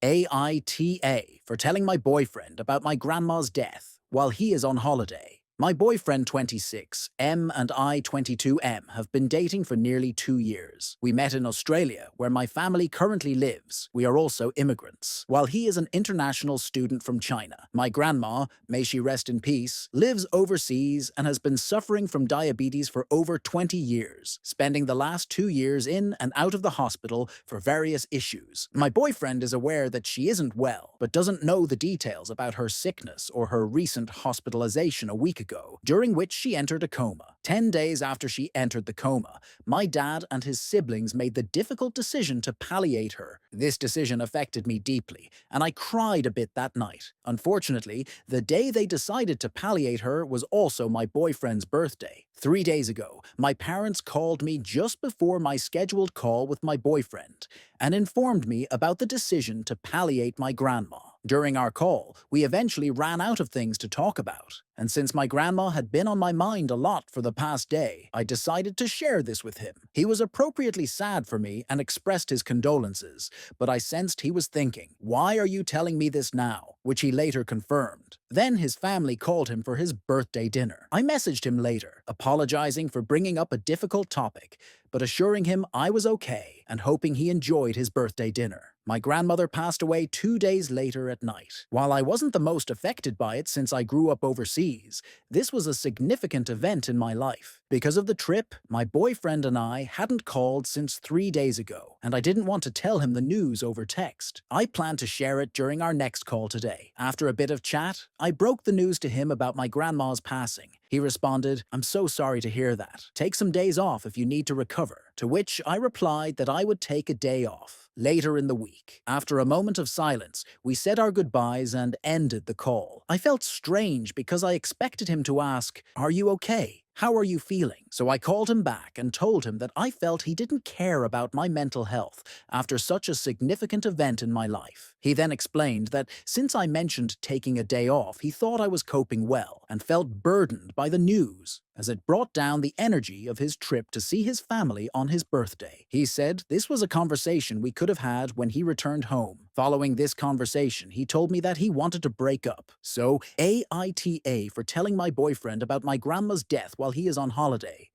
Aita for telling my boyfriend about my grandma's death while he is on holiday. My boyfriend 26, M and I 22M have been dating for nearly 2 years. We met in Australia, where my family currently lives. We are also immigrants. While he is an international student from China, my grandma, may she rest in peace, lives overseas and has been suffering from diabetes for over 20 years, spending the last 2 years in and out of the hospital for various issues. My boyfriend is aware that she isn't well, but doesn't know the details about her sickness or her recent hospitalization a week ago, during which she entered a coma. 10 days after she entered the coma, my dad and his siblings made the difficult decision to palliate her. This decision affected me deeply, and I cried a bit that night. Unfortunately, the day they decided to palliate her was also my boyfriend's birthday. 3 days ago, my parents called me just before my scheduled call with my boyfriend and informed me about the decision to palliate my grandma. During our call, we eventually ran out of things to talk about, and since my grandma had been on my mind a lot for the past day, I decided to share this with him. He was appropriately sad for me and expressed his condolences, but I sensed he was thinking, "Why are you telling me this now?" which he later confirmed. Then his family called him for his birthday dinner. I messaged him later, apologizing for bringing up a difficult topic, but assuring him I was okay and hoping he enjoyed his birthday dinner. My grandmother passed away 2 days later at night. While I wasn't the most affected by it since I grew up overseas, this was a significant event in my life. Because of the trip, my boyfriend and I hadn't called since 3 days ago, and I didn't want to tell him the news over text. I plan to share it during our next call today. After a bit of chat, I broke the news to him about my grandma's passing. He responded, "I'm so sorry to hear that. Take some days off if you need to recover." To which I replied that I would take a day off. Later in the week, after a moment of silence, we said our goodbyes and ended the call. I felt strange because I expected him to ask, "Are you okay? How are you feeling?" So I called him back and told him that I felt he didn't care about my mental health after such a significant event in my life. He then explained that since I mentioned taking a day off, he thought I was coping well and felt burdened by the news, as it brought down the energy of his trip to see his family on his birthday. He said this was a conversation we could have had when he returned home. Following this conversation, he told me that he wanted to break up. So, AITA for telling my boyfriend about my grandma's death while he is on holiday.